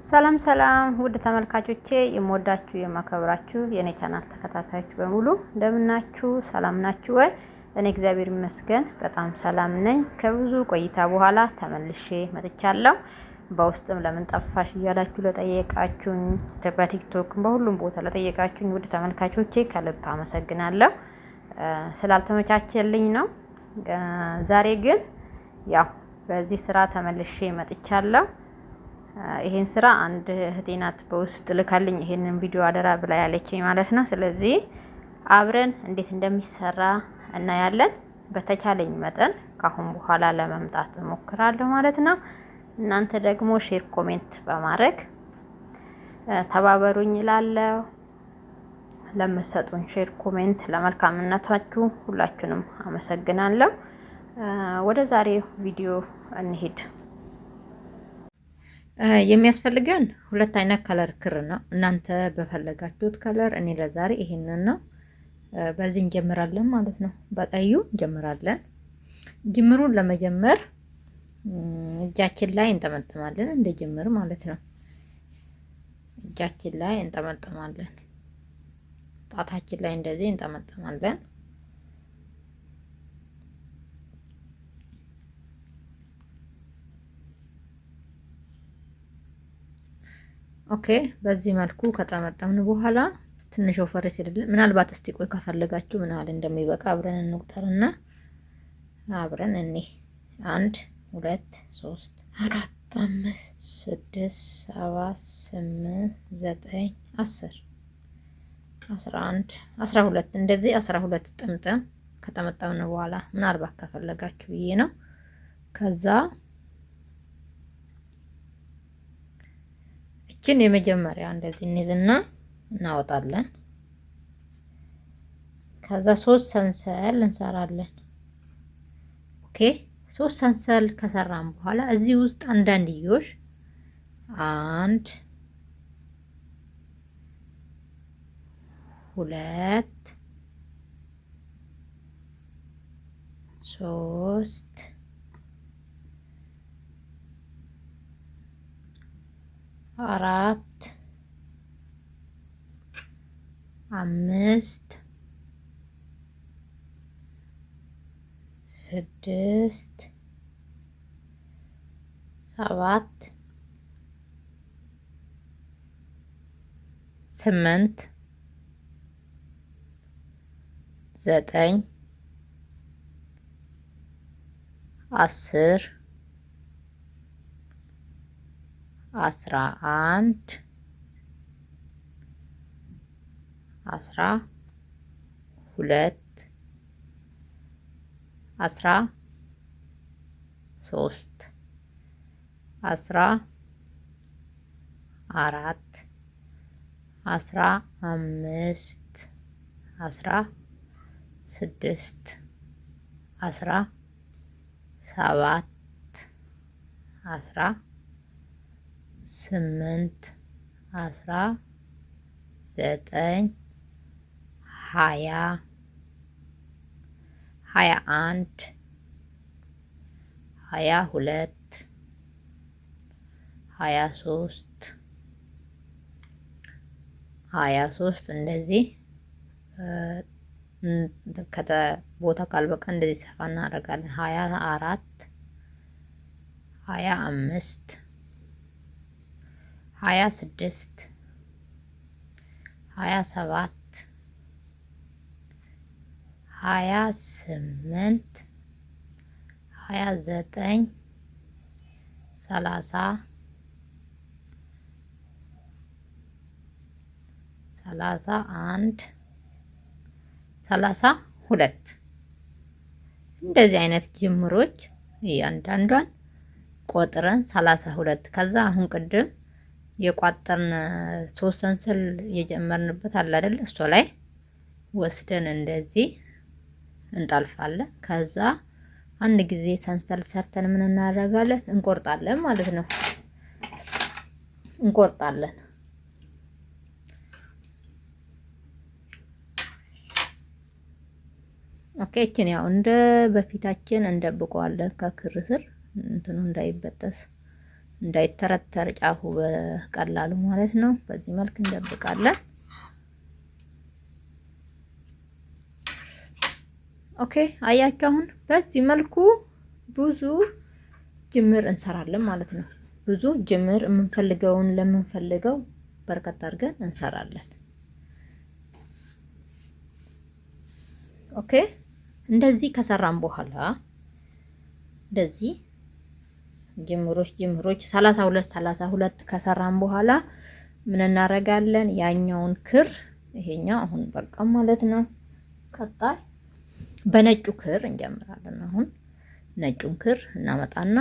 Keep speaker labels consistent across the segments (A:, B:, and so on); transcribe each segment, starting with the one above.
A: ሰላም ሰላም ውድ ተመልካቾቼ የምወዳችሁ የማከብራችሁ የኔ ቻናል ተከታታዮች በሙሉ እንደምናችሁ ሰላም ናችሁ ወይ? እኔ እግዚአብሔር ይመስገን በጣም ሰላም ነኝ። ከብዙ ቆይታ በኋላ ተመልሼ መጥቻለሁ። በውስጥም ለምን ጠፋሽ እያላችሁ ለጠየቃችሁኝ፣ በቲክቶክ በሁሉም ቦታ ለጠየቃችሁኝ ውድ ተመልካቾቼ ከልብ አመሰግናለሁ። ስላልተመቻቸልኝ ነው። ዛሬ ግን ያው በዚህ ስራ ተመልሼ መጥቻለሁ። ይሄን ስራ አንድ እህቴ ናት በውስጥ ልካልኝ ይሄንን ቪዲዮ አደራ ብላ ያለችኝ ማለት ነው። ስለዚህ አብረን እንዴት እንደሚሰራ እናያለን። በተቻለኝ መጠን ካሁን በኋላ ለመምጣት እሞክራለሁ ማለት ነው። እናንተ ደግሞ ሼር፣ ኮሜንት በማድረግ ተባበሩኝ እላለሁ። ለምትሰጡን ሼር፣ ኮሜንት ለመልካምነታችሁ ሁላችሁንም አመሰግናለሁ። ወደ ዛሬው ቪዲዮ እንሂድ። የሚያስፈልገን ሁለት አይነት ከለር ክር ነው። እናንተ በፈለጋችሁት ከለር፣ እኔ ለዛሬ ይሄንን ነው። በዚህ እንጀምራለን ማለት ነው። በቀዩ እንጀምራለን። ጅምሩን ለመጀመር እጃችን ላይ እንጠመጥማለን፣ እንደ ጅምር ማለት ነው። እጃችን ላይ እንጠመጥማለን፣ ጣታችን ላይ እንደዚህ እንጠመጥማለን። ኦኬ፣ በዚህ መልኩ ከጠመጠምን በኋላ ትንሽ ወፈር ሲልልን፣ ምናልባት እስቲ ቆይ ከፈለጋችሁ ምን ያህል እንደሚበቃ አብረን እንቁጠርና አብረን እኔ 1 2 3 4 5 6 7 8 9 10 11 12 እንደዚህ 12 ጥምጥም ከጠመጠምን በኋላ ምናልባት ከፈለጋችሁ ብዬ ነው። ከዛ እችን የመጀመሪያ እንደዚህ እንይዝና እናወጣለን። ከዛ 3 ሰንሰል እንሰራለን። ኦኬ፣ 3 ሰንሰል ከሰራን በኋላ እዚህ ውስጥ አንዳንድዮሽ 1 2 3 4 5 6 7 8 9 10 11 12 13 14 15 16 17 8 19 20 21 22 23 እንደዚህ ቦታ ካልበቃ እንደዚህ ሰፋ እናደርጋለን። 24 25 26 27 28 29 30 31 32 እንደዚህ አይነት ጅምሮች እያንዳንዷን ቆጥረን 32 ከዛ አሁን ቅድም የቋጠርን 3 ሰንሰል የጀመርንበት አለ አይደል? እሷ ላይ ወስደን እንደዚህ እንጠልፋለን። ከዛ አንድ ጊዜ ሰንሰል ሰርተን ምን እናደርጋለን? እንቆርጣለን ማለት ነው። እንቆርጣለን። ኦኬ፣ እቺን ያው እንደ በፊታችን እንደብቀዋለን ከክር ስር እንትኑ እንዳይበጠስ እንዳይተረተር ጫፉ በቀላሉ ማለት ነው። በዚህ መልክ እንደብቃለን። ኦኬ አያችሁ፣ አሁን በዚህ መልኩ ብዙ ጅምር እንሰራለን ማለት ነው። ብዙ ጅምር የምንፈልገውን ለምንፈልገው በርከት አድርገን እንሰራለን። ኦኬ እንደዚህ ከሰራን በኋላ እንደዚህ ጅምሮች 32 ከሰራን በኋላ ምን እናደርጋለን? ያኛውን ክር ይሄኛው አሁን በቃ ማለት ነው። ቀጣይ በነጩ ክር እንጀምራለን። አሁን ነጩን ክር እናመጣና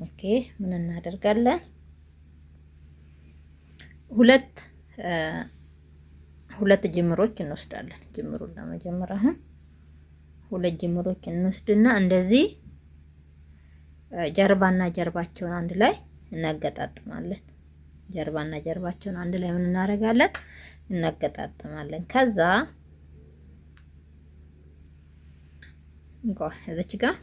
A: ኦኬ ምን እናደርጋለን? ሁለት ጅምሮች እንወስዳለን። ጅምሩን ለመጀመር አሁን ሁለት ጅምሮች እንወስድና እንደዚህ ጀርባና ጀርባቸውን አንድ ላይ እናገጣጥማለን። ጀርባና ጀርባቸውን አንድ ላይ ምን እናደርጋለን? እናገጣጥማለን። ከዛ እዚች ጋር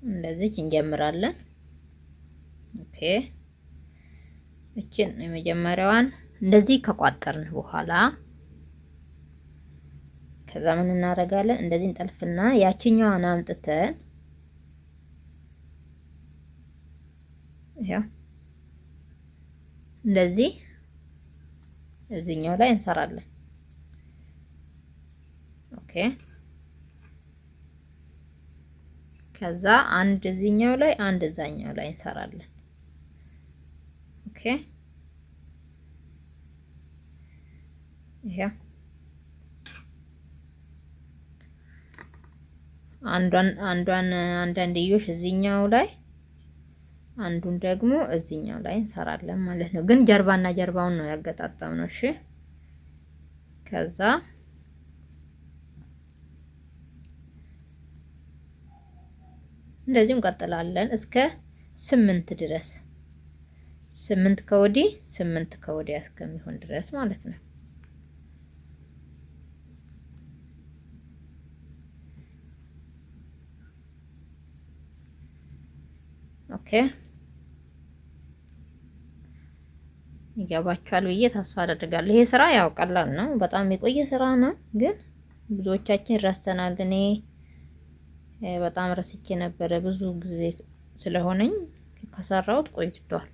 A: እንደዚህ እንጀምራለን። ኦኬ እቺን የመጀመሪያዋን እንደዚህ ከቋጠርን በኋላ ከዛ ምን እናደርጋለን? እንደዚህ እንጠልፍና ያቺኛዋን አምጥተን ያው እንደዚህ እዚህኛው ላይ እንሰራለን። ኦኬ ከዛ አንድ እዚህኛው ላይ አንድ እዛኛው ላይ እንሰራለን። ኦኬ ይሄ አንዳንድዮሽ እዚህኛው ላይ አንዱን ደግሞ እዚህኛው ላይ እንሰራለን ማለት ነው። ግን ጀርባና ጀርባውን ነው ያገጣጠምነው። እሺ ከዛ እንደዚህ እንቀጥላለን እስከ 8 ድረስ 8 ከወዲህ 8 ከወዲያ እስከሚሆን ድረስ ማለት ነው። ኦኬ ይገባችኋል ብዬ ተስፋ አደርጋለሁ። ይሄ ስራ ያው ቀላል ነው፣ በጣም የቆየ ስራ ነው፣ ግን ብዙዎቻችን ረስተናል። እኔ በጣም ረስቼ ነበረ፣ ብዙ ጊዜ ስለሆነኝ ከሰራሁት ቆይቷል።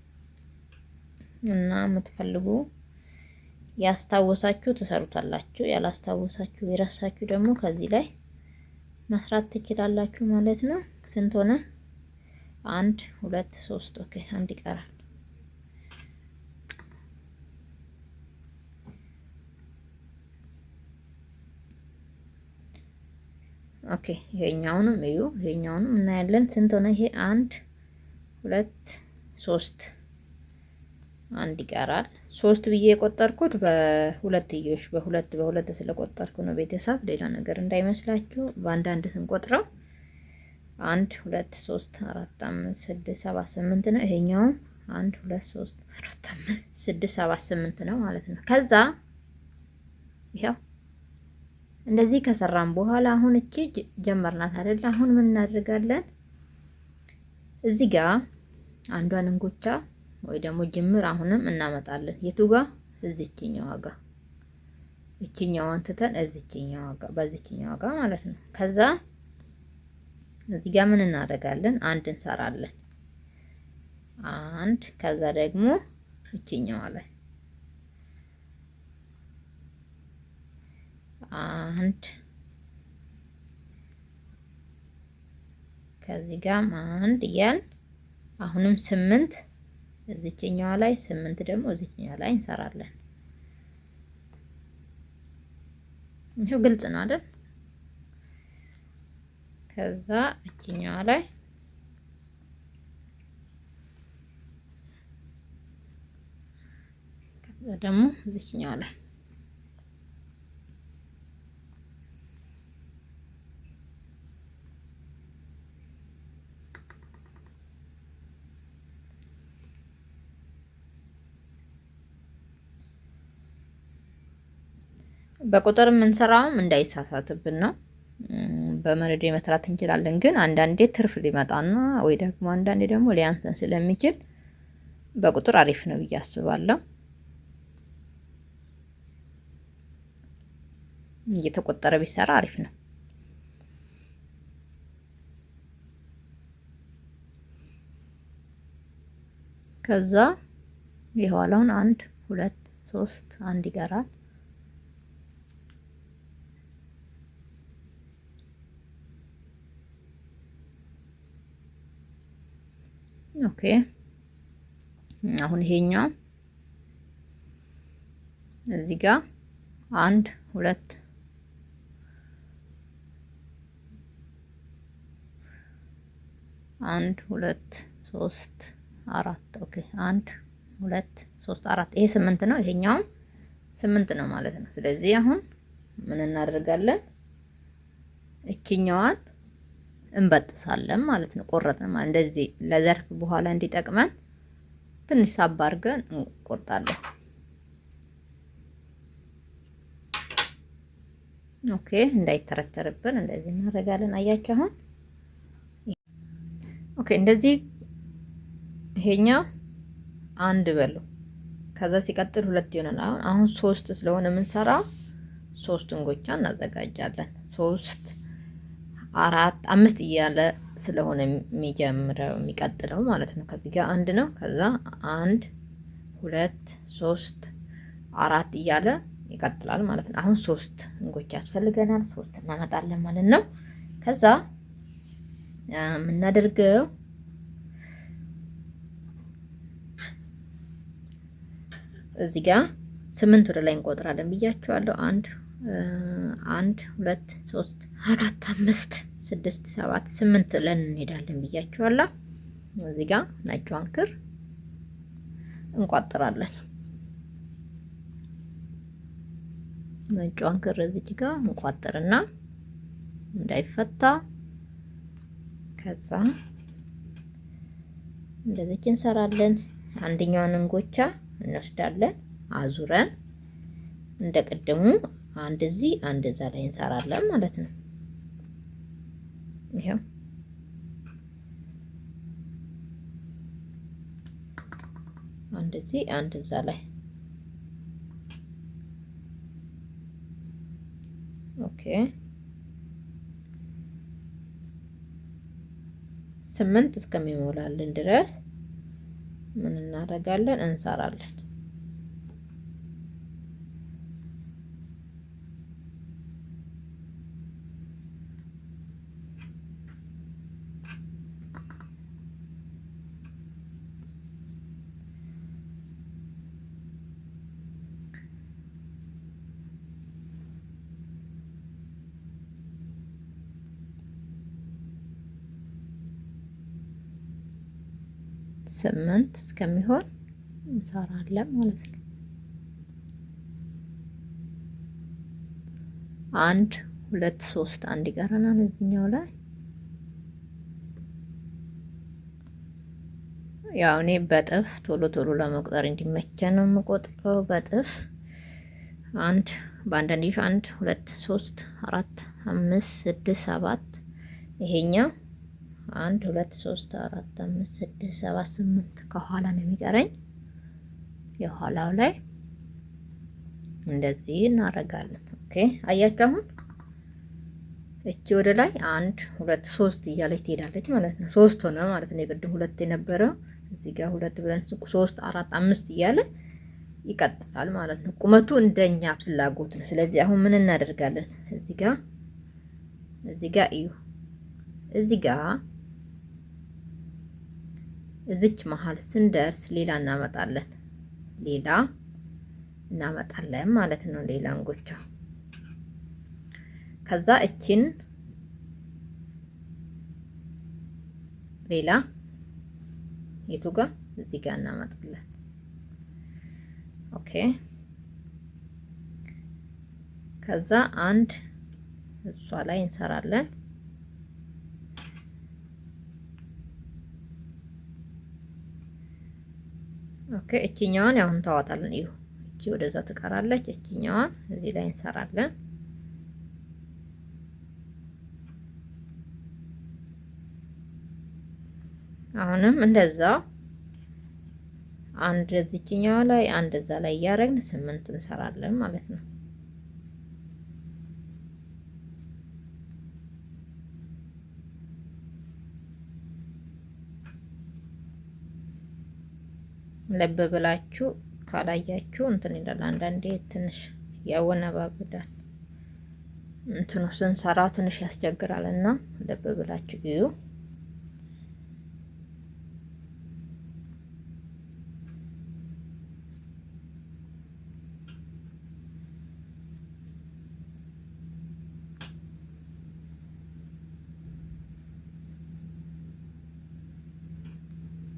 A: እና የምትፈልጉ ያስታወሳችሁ ትሰሩታላችሁ፣ ያላስታወሳችሁ የረሳችሁ ደግሞ ከዚህ ላይ መስራት ትችላላችሁ ማለት ነው። ስንት ሆነ? 1 2 3 ኦኬ አንድ ይቀራል። ኦኬ ይሄኛውንም እዩ፣ ይሄኛውንም እናያለን። ስንት ሆነ? ይሄ 1 2 3 አንድ ይቀራል። 3 ብዬ የቆጠርኩት በሁለትዮሽ በሁለት ስለቆጠርኩ ነው ቤተሰብ፣ ሌላ ነገር እንዳይመስላችሁ። በአንዳንድ ስንቆጥረው 1 2 3 4 5 6 7 8 ነው። ይሄኛው 1 2 3 4 5 6 7 8 ነው ማለት ነው። ከዛ ይሄው እንደዚህ ከሰራን በኋላ አሁን እቺ ጀመርናት አይደል? አሁን ምን እናደርጋለን? እዚህ ጋር አንዷን እንጎቻ ወይ ደግሞ ጅምር አሁንም እናመጣለን። የቱ ጋር? እዚህኛው ጋር። እቺኛዋን ትተን እዚህኛው ጋር፣ በዚህኛው ጋር ማለት ነው። ከዛ እዚህ ጋር ምን እናደርጋለን? አንድ እንሰራለን። አንድ ከዛ ደግሞ እቺኛዋ ላይ አንድ ከዚህ ጋር አንድ እያልን አሁንም 8 እዚህኛዋ ላይ 8 ደግሞ እዚህኛዋ ላይ እንሰራለን። ይሄው ግልጽ ነው አይደል? ከዛ እዚህኛዋ ላይ ከዛ ደግሞ እዚህኛዋ ላይ በቁጥር የምንሰራውም እንዳይሳሳትብን ነው። በመረዴ መስራት እንችላለን። ግን አንዳንዴ ትርፍ ሊመጣና ወይ ደግሞ አንዳንዴ ደግሞ ሊያንሰን ስለሚችል በቁጥር አሪፍ ነው ብዬ አስባለሁ። እየተቆጠረ ቢሰራ አሪፍ ነው። ከዛ የኋላውን 1 2 3 1 ይቀራል። ኦኬ አሁን ይሄኛው እዚህ ጋር 1 2 1 2 3 4 ኦኬ 1 2 3 4 ይሄ 8 ነው። ይሄኛውም 8 ነው ማለት ነው። ስለዚህ አሁን ምን እናደርጋለን? እቺኛዋን እንበጥሳለን ማለት ነው። ቆረጥን ማለት እንደዚህ ለዘርፍ በኋላ እንዲጠቅመን ትንሽ ሳብ አድርገን እንቆርጣለን። ኦኬ እንዳይተረተርብን እንደዚህ እናደርጋለን። አያችሁ አሁን ኦኬ እንደዚህ ይሄኛው 1 በሉ ከዛ ሲቀጥል 2 ይሆናል። አሁን 3 ስለሆነ የምንሰራው 3 እንጎቻ እናዘጋጃለን። 3 4 5 እያለ ስለሆነ የሚጀምረው የሚቀጥለው ማለት ነው። ከዚህ ጋር 1 ነው። ከዛ 1 2 3 4 እያለ ይቀጥላል ማለት ነው። አሁን 3 እንጎቻ ያስፈልገናል። 3 እናመጣለን ማለት ነው። ከዛ የምናደርገው እዚህ ጋር 8 ወደ ላይ እንቆጥራለን ብያችኋለሁ። 1 2 3 4 5 6 7 8 ለን እንሄዳለን ብያችኋለሁ። እዚህ ጋር ነጯን ክር እንቋጥራለን። ነጯን ክር እዚህ ጋር እንቋጥርና እንዳይፈታ ከዛ እንደዚህ እንሰራለን። አንደኛውን እንጎቻ እንወስዳለን አዙረን እንደቀደሙ አንድ እዚህ አንድ እዛ ላይ እንሰራለን ማለት ነው። ይሄው አንድ እዚህ አንድ እዛ ላይ ኦኬ 8 እስከሚሞላልን ድረስ ምን እናደርጋለን? እንሰራለን። ስምንት እስከሚሆን እንሰራለን ማለት ነው። 1 2 3 1 ይቀረናል እዚህኛው ላይ ያው እኔ በጥፍ ቶሎ ቶሎ ለመቁጠር እንዲመቸን ነው የምቆጥረው። በጥፍ 1 በአንዳንድ 1 2 3 4 5 6 7 ይሄኛው 1 2 3 4 5 6 7 8 ከኋላ ነው የሚቀረኝ። የኋላው ላይ እንደዚህ እናደርጋለን። ኦኬ አያችሁ አሁን እቺ ወደ ላይ 1 2 3 እያለች ትሄዳለች ማለት ነው። 3 ሆነ ማለት ነው። የቅድም 2 የነበረው እዚህ ጋር 2 ብለን 3 4 5 እያለ ይቀጥላል ማለት ነው። ቁመቱ እንደኛ ፍላጎት ነው። ስለዚህ አሁን ምን እናደርጋለን? እዚህ ጋር እዩ እዚህ ጋር እዚች መሃል ስንደርስ ሌላ እናመጣለን ማለት ነው። ሌላ እንጎቻ ከዛ እቺን ሌላ የቱ ጋር እዚህ ጋር እናመጣለን። ኦኬ ከዛ አንድ እሷ ላይ እንሰራለን። ኦኬ እቺኛዋን ያው እንታዋጣለን። ይሁ እቺ ወደዛ ትቀራለች። እቺኛዋን እዚህ ላይ እንሰራለን። አሁንም እንደዛው አንድ እዚችኛዋ ላይ አንድ እዛ ላይ እያደረግን 8 እንሰራለን ማለት ነው። ለብ ብላችሁ ካላያችሁ እንትን ይላል። አንዳንዴ ትንሽ ያወነባብዳል። እንትኑ ስንሰራው ትንሽ ያስቸግራልና ለብ ብላችሁ እዩ።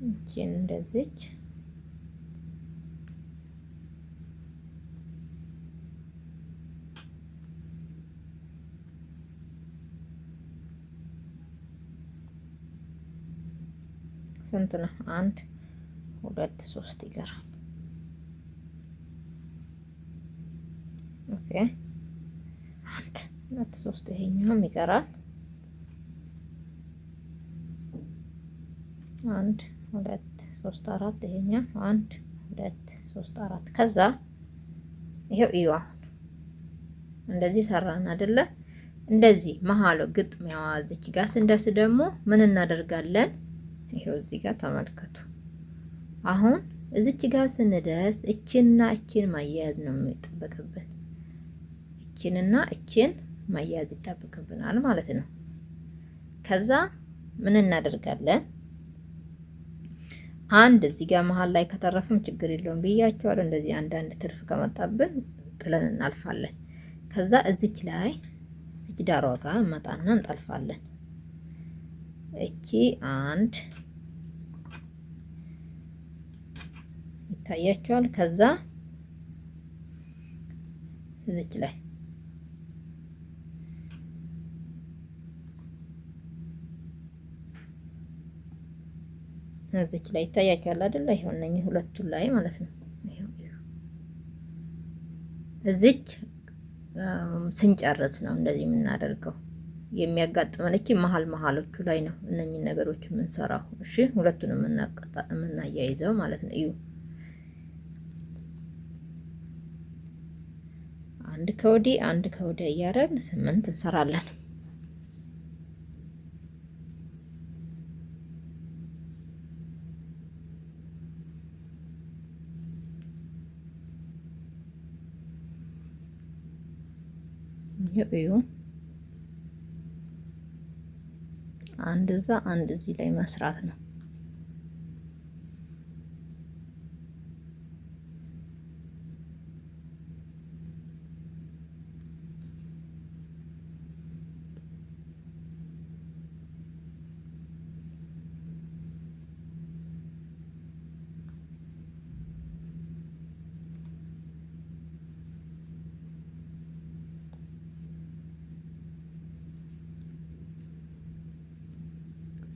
A: እቺን እንደዚች ስንት ነው? 1 2 3 ይቀራል። ኦኬ 1 2 3 ይሄኛውም ይቀራል። 1 2 3 4 ይሄኛው 1 2 3 4 ከዛ ይሄው እዩ። አሁን እንደዚህ ሰራን አይደለ? እንደዚህ መሀሉ ግጥሚያዋ እዚች ጋር ስንደርስ ደግሞ ምን እናደርጋለን? ይሄው እዚህ ጋር ተመልከቱ። አሁን እዚች ጋር ስንደርስ እቺንና እቺን ማያያዝ ነው የሚጠበቅብን። እቺንና እቺን ማያያዝ ይጠበቅብናል ማለት ነው። ከዛ ምን እናደርጋለን? አንድ እዚህ ጋር መሀል ላይ ከተረፈም ችግር የለውም ብያቸዋለሁ። እንደዚህ አንዳንድ ትርፍ ከመጣብን ጥለን እናልፋለን። ከዛ እዚች ላይ እዚች ዳሯ ጋር መጣና እንጠልፋለን። እቺ አንድ ይታያቸዋል። ከዛ እዚች ላይ እዚች ላይ ይታያቸዋል አይደለ? ይሄው እነኚህ ሁለቱ ላይ ማለት ነው። እዚች ስንጨርስ ነው እንደዚህ የምናደርገው። የሚያጋጥመን እቺ መሀሎቹ ላይ ነው እነኚህ ነገሮች የምንሰራው። እሺ ሁለቱንም የምናያይዘው ማለት ነው። እዩ አንድ ከወዲህ አንድ ከወዲህ እያደረግን 8 እንሰራለን። እዩ አንድ እዛ አንድ እዚህ ላይ መስራት ነው።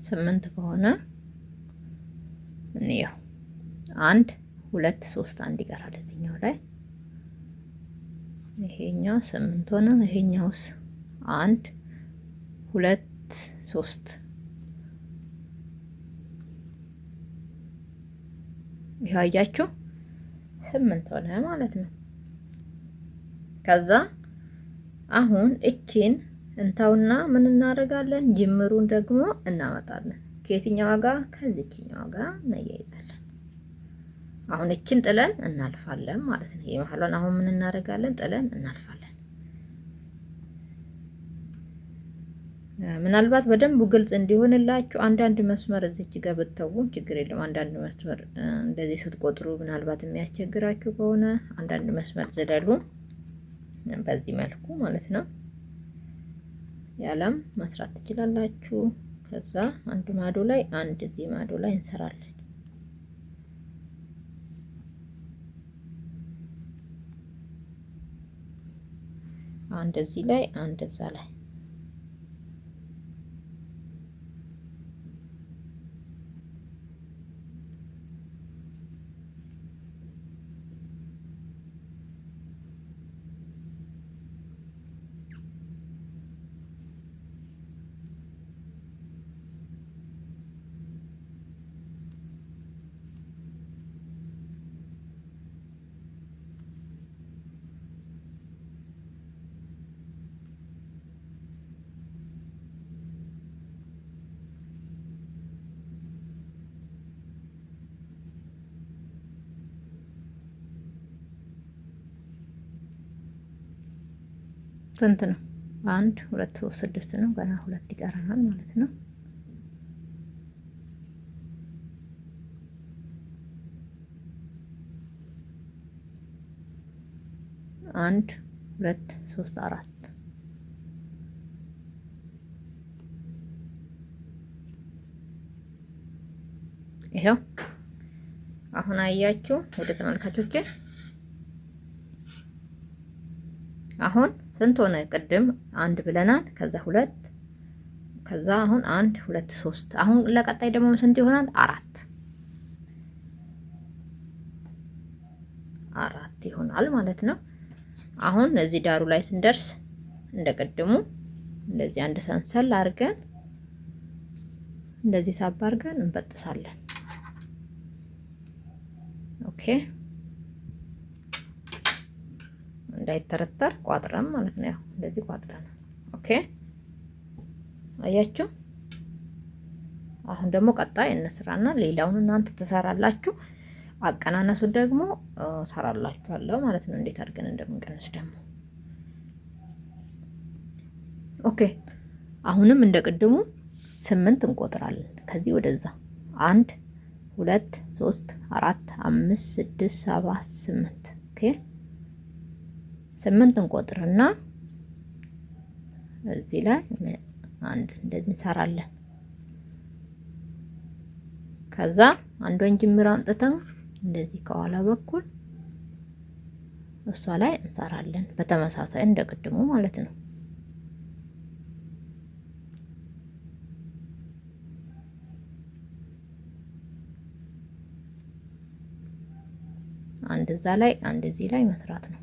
A: ስምንት ከሆነ እንየው 1 2 3 1 ይቀራል እዚህኛው ላይ። ይሄኛው 8 ሆነ። ይሄኛውስ 1 2 3 ይያያችሁ 8 ሆነ ማለት ነው። ከዛ አሁን እቺን እንታውና ምን እናደርጋለን? ጅምሩን ደግሞ እናመጣለን። ከየትኛዋ ጋር? ከዚህኛዋ ጋር እናያይዛለን። አሁን እችን ጥለን እናልፋለን ማለት ነው። የመሐሏን አሁን ምን እናደርጋለን? ጥለን እናልፋለን። ምናልባት በደንብ ግልጽ እንዲሆንላችሁ አንዳንድ መስመር እዚች ጋር ብትተው ችግር የለም። አንዳንድ መስመር እንደዚህ ስትቆጥሩ ምናልባት የሚያስቸግራችሁ ከሆነ አንዳንድ መስመር ዝለሉ። በዚህ መልኩ ማለት ነው ያለም መስራት ትችላላችሁ። ከዛ አንድ ማዶ ላይ አንድ እዚህ ማዶ ላይ እንሰራለን። አንድ እዚህ ላይ አንድ እዛ ላይ ስንት ነው? 1 2 3 6 ነው። ገና 2 ይቀረናል ማለት ነው። አንድ 2 3 4 ይሄው አሁን አያችሁ ወደ ተመልካቾቼ አሁን ስንት ሆነ? ቅድም 1 ብለናል። ከዛ 2 ከዛ አሁን 1 2 3 አሁን ለቀጣይ ደግሞ ስንት ይሆናል? 4 ይሆናል ማለት ነው። አሁን እዚህ ዳሩ ላይ ስንደርስ እንደቀድሙ እንደዚህ አንድ ሰንሰል አድርገን እንደዚህ ሳብ አድርገን እንበጥሳለን። ኦኬ እንዳይተረተር ቋጥረን ማለት ነው። ያው እንደዚህ ቋጥረን ኦኬ አያችሁ። አሁን ደግሞ ቀጣይ እንስራና ሌላውን እናንተ ትሰራላችሁ። አቀናነሱ ደግሞ ሰራላችኋለሁ ማለት ነው። እንዴት አድርገን እንደምንቀንስ ደግሞ ኦኬ። አሁንም እንደቀድሙ 8 እንቆጥራለን ከዚህ ወደዛ 1 2 3 4 5 6 7 8 ኦኬ 8 እንቆጥርና እዚህ ላይ አንድ እንደዚህ እንሰራለን። ከዛ አንዷን ጅምር አምጥተን እንደዚህ ከኋላ በኩል እሷ ላይ እንሰራለን በተመሳሳይ እንደቀድሙ ማለት ነው። አንድ እዛ ላይ አንድ እዚህ ላይ መስራት ነው።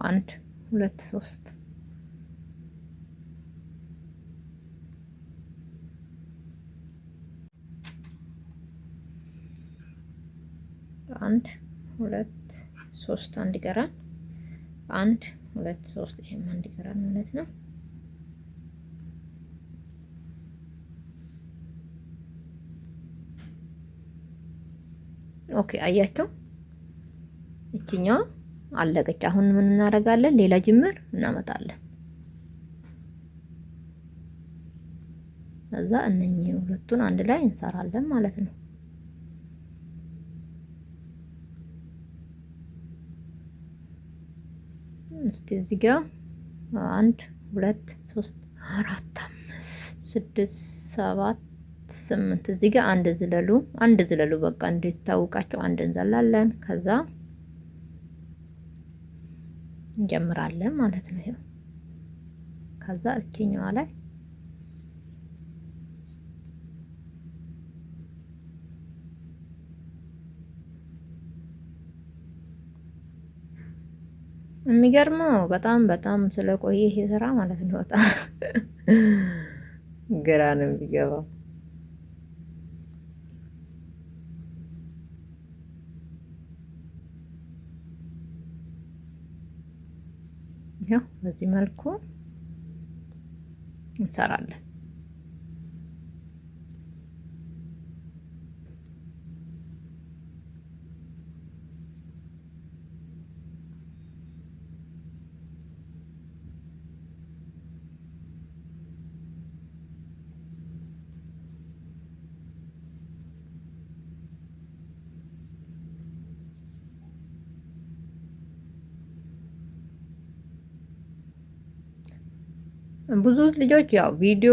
A: አንድ 2 3 1 2 3 አንድ ይቀራል። 1 2 3 ይሄም አንድ ይቀራል ማለት ነው። ኦኬ አያችሁ እቺኛው አለቀች። አሁን ምን እናደርጋለን? ሌላ ጅምር እናመጣለን። ከዛ እነኚህ ሁለቱን አንድ ላይ እንሰራለን ማለት ነው። እስቲ እዚህ ጋር 1 2 3 4 5 6 7 8 እዚህ ጋር አንድ ዝለሉ በቃ እንዲታወቃቸው አንድ እንዘላለን። ከዛ እንጀምራለን ማለት ነው። ይሄው ከዛ እቺኛዋ ላይ የሚገርመው በጣም ስለቆየ ይሄ ስራ ማለት ነው። በጣም ግራ ነው የሚገባው። ያው በዚህ መልኩ እንሰራለን። ብዙ ልጆች ያው ቪዲዮ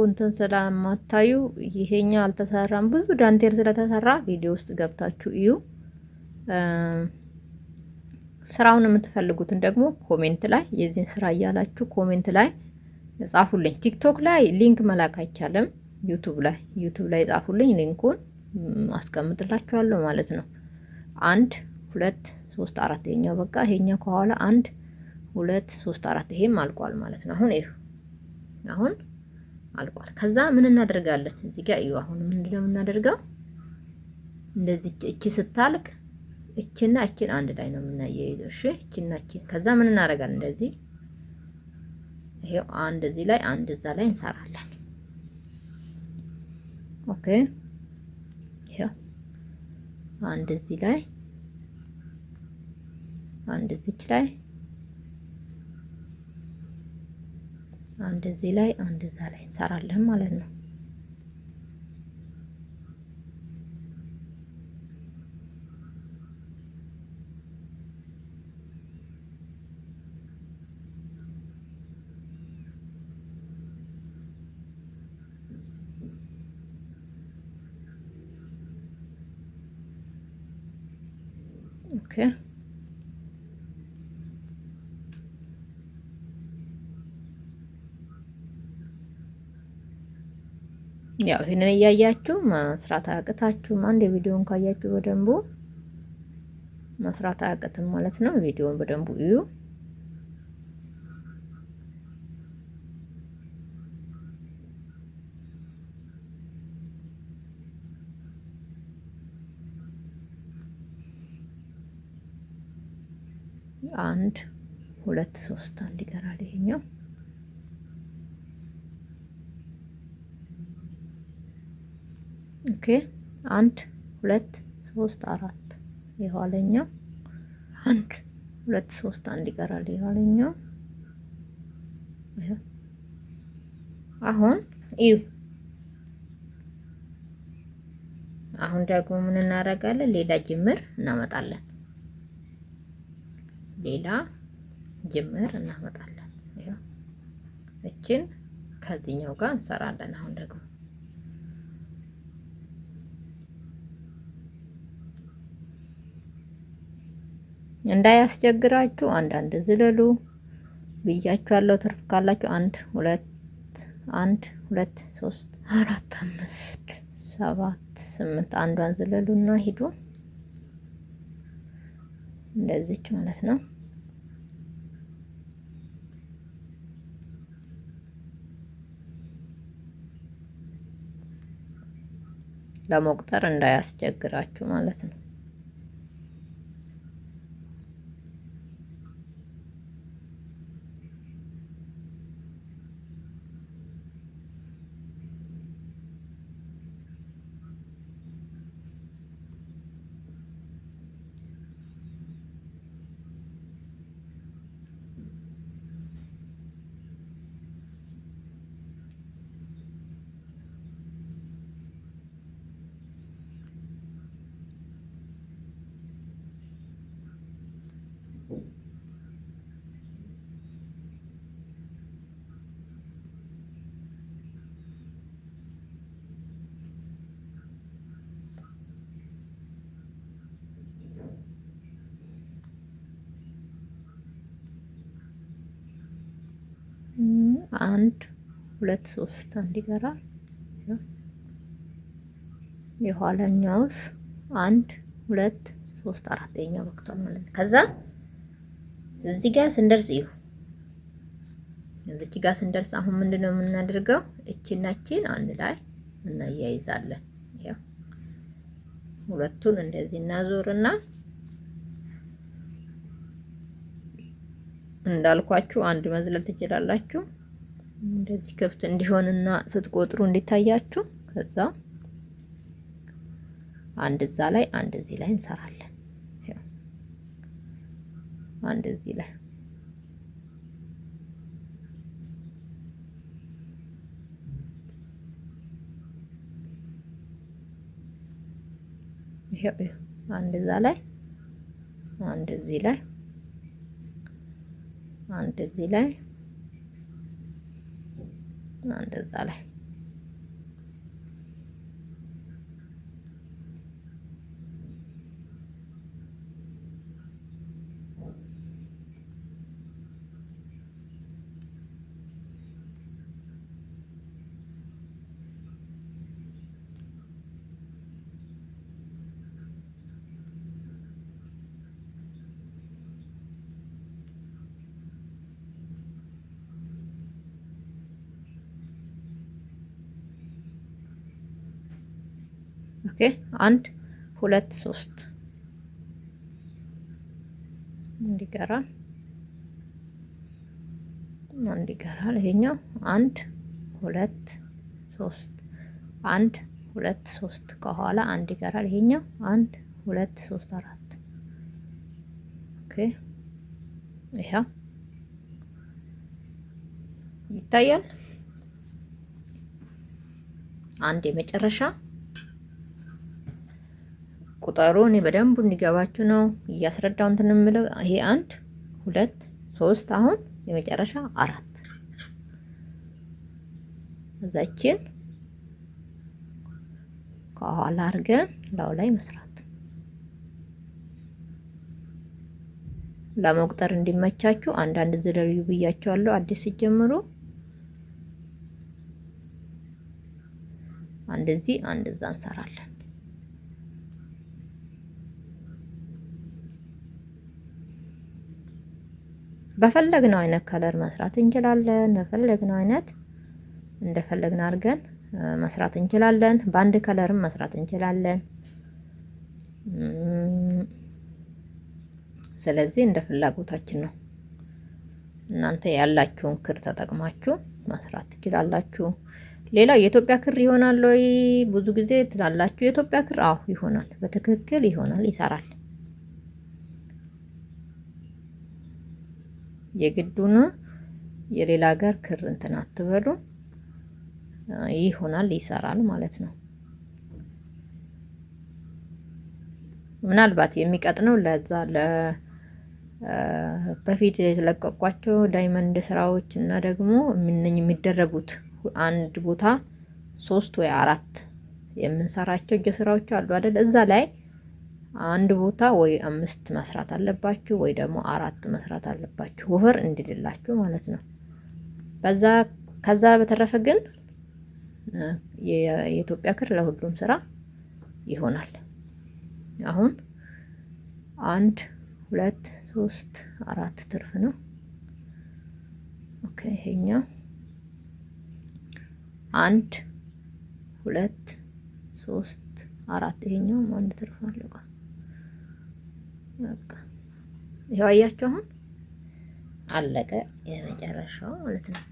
A: እንትን ስለማታዩ ይሄኛ አልተሰራም። ብዙ ዳንቴል ስለተሰራ ቪዲዮ ውስጥ ገብታችሁ እዩ። ስራውን የምትፈልጉትን ደግሞ ኮሜንት ላይ የዚህን ስራ እያላችሁ ኮሜንት ላይ ጻፉልኝ። ቲክቶክ ላይ ሊንክ መላክ አይቻልም። ዩቱብ ላይ ጻፉልኝ፣ ሊንኩን አስቀምጥላችኋለሁ ማለት ነው። 1 2 3 4 ይሄኛው በቃ ይሄኛው ከኋላ 1 2 3 4 ይሄም አልቋል ማለት ነው። አሁን አልቋል። ከዛ ምን እናደርጋለን? እዚህ ጋር እዩ። አሁን ምንድነው የምናደርገው? እንደዚህ እቺ ስታልቅ እቺና እቺን አንድ ላይ ነው የምናያይዘው። እሺ እቺና እቺ ከዛ ምን እናደርጋለን? እንደዚህ ይሄው አንድ እዚህ ላይ አንድ እዛ ላይ እንሰራለን። ኦኬ ይሄው አንድ እዚህ ላይ አንድ እዚች ላይ አንድ እዚህ ላይ አንድ እዛ ላይ እንሰራለን ማለት ነው። ኦኬ ያው ይሄንን እያያችሁ መስራት አያቅታችሁም። አንድ ቪዲዮን ካያችሁ በደንቡ መስራት አያቅትም ማለት ነው። ቪዲዮን በደንቡ እዩ። አንድ ሁለት ሶስት አንድ ይቀራል ይሄኛው። ኦኬ 1 2 3 4 የኋለኛው 1 2 3 አንድ ይቀራል የኋለኛው። አሁን እዩ። አሁን ደግሞ ምን እናደርጋለን? ሌላ ጅምር እናመጣለን። ሌላ ጅምር እናመጣለን። ይሄው እቺን ከዚህኛው ጋር እንሰራለን። አሁን ደግሞ እንዳያስቸግራችሁ አንዳንድ ዝለሉ ብያችኋለሁ። ትርፍ ካላችሁ 1 2 1 2 3 4 5 7 8 አንዷን ዝለሉና ሂዱ። እንደዚች ማለት ነው። ለመቁጠር እንዳያስቸግራችሁ ማለት ነው። አንድ ሁለት ሶስት አንድ ይቀራል። የኋላኛውስ 1 2 3 4ኛ ወቅቷል ማለት ነው። ከዛ እዚህ ጋር ስንደርስ እዩ። እዚህ ጋር ስንደርስ አሁን ምንድነው የምናደርገው? እቺና እቺን አንድ ላይ እናያይዛለን። ያው ሁለቱን እንደዚህ እናዞርና እንዳልኳችሁ አንድ መዝለል ትችላላችሁ። እንደዚህ ክፍት እንዲሆንና ስትቆጥሩ እንዲታያችሁ። ከዛ አንድ እዛ ላይ አንድ እዚህ ላይ እንሰራለን። ያው አንድ እዚህ ላይ ይሄው አንድ እዛ ላይ አንድ እዚህ ላይ አንድ እዚህ ላይ እንደዛ ላይ ኦኬ 1 2 3 እንዲቀራል ይሄኛው 1 2 3 1 2 3 ከኋላ 1 ይቀራል። ይሄኛው 1 2 3 4 ኦኬ ይሄው ይታያል። አንድ የመጨረሻ ቁጥሩ እኔ በደንብ እንዲገባችሁ ነው እያስረዳው እንትን የምለው። ይሄ 1 2 3 አሁን የመጨረሻ 4 እዛችን ከኋላ አድርገን ላው ላይ መስራት ለመቁጠር እንዲመቻችሁ አንዳንድ ዝለልዩ ብያቸዋለሁ። አዲስ ሲጀምሩ አንድ እዚህ አንድ እዛ እንሰራለን። በፈለግነው አይነት ከለር መስራት እንችላለን። በፈለግነው አይነት እንደፈለግን አድርገን መስራት እንችላለን። በአንድ ከለርም መስራት እንችላለን። ስለዚህ እንደ ፍላጎታችን ነው። እናንተ ያላችሁን ክር ተጠቅማችሁ መስራት ትችላላችሁ። ሌላው የኢትዮጵያ ክር ይሆናል ወይ ብዙ ጊዜ ትላላችሁ። የኢትዮጵያ ክር አዎ ይሆናል፣ በትክክል ይሆናል፣ ይሰራል። የግዱን የሌላ ሀገር ክር እንትን አትበሉ። ይሆናል፣ ይሰራል ማለት ነው። ምናልባት የሚቀጥነው ለዛ በፊት የተለቀቋቸው ዳይመንድ ስራዎች እና ደግሞ የሚደረጉት አንድ ቦታ 3 ወይ 4 የምንሰራቸው እጅ ስራዎች አሉ አይደል? እዛ ላይ አንድ ቦታ ወይ 5 መስራት አለባችሁ ወይ ደግሞ 4 መስራት አለባችሁ፣ ወፈር እንዲልላችሁ ማለት ነው። ከዛ በተረፈ ግን የኢትዮጵያ ክር ለሁሉም ስራ ይሆናል። አሁን 1 2 3 4 ትርፍ ነው። ኦኬ ይሄኛው 1 2 3 4 ይሄኛው አንድ ትርፍ አለው። በቃ ይሄው አያችሁ፣ አሁን አለቀ የመጨረሻው ማለት ነው።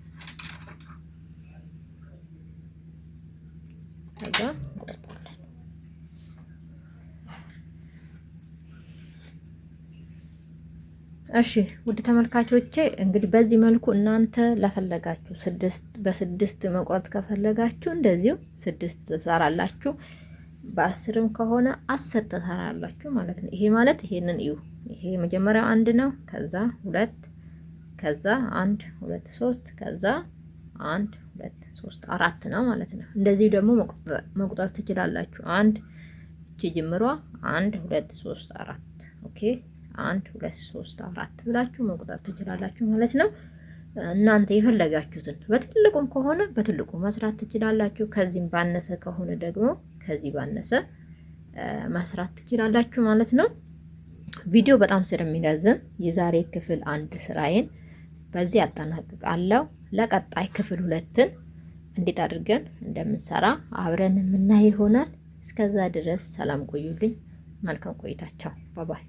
A: ከዛ እንቆርጣለን። እሺ ውድ ተመልካቾቼ እንግዲህ በዚህ መልኩ እናንተ ለፈለጋችሁ በስድስት መቁረጥ ከፈለጋችሁ እንደዚሁ 6 ትሰራላችሁ። በ10ም ከሆነ 10 ትሰራላችሁ ማለት ነው። ይሄ ማለት ይሄንን እዩ። ይሄ መጀመሪያው 1 ነው፣ ከዛ 2፣ ከዛ 1 2 3፣ ከዛ 1 2 3 4 ነው ማለት ነው። እንደዚህ ደግሞ መቁጠር ትችላላችሁ። 1 እቺ ጅምሯ 1 2 3 4 ኦኬ 1 2 3 4 ብላችሁ መቁጠር ትችላላችሁ ማለት ነው። እናንተ የፈለጋችሁትን በትልቁም ከሆነ በትልቁ መስራት ትችላላችሁ። ከዚህም ባነሰ ከሆነ ደግሞ ከዚህ ባነሰ መስራት ትችላላችሁ ማለት ነው። ቪዲዮ በጣም ስለሚረዝም የዛሬ ክፍል 1 ስራዬን በዚህ አጠናቅቃለሁ። ለቀጣይ ክፍል 2ን እንዴት አድርገን እንደምንሰራ አብረን የምናይ ይሆናል። እስከዛ ድረስ ሰላም ቆዩልኝ። መልካም ቆይታቸው። ባባይ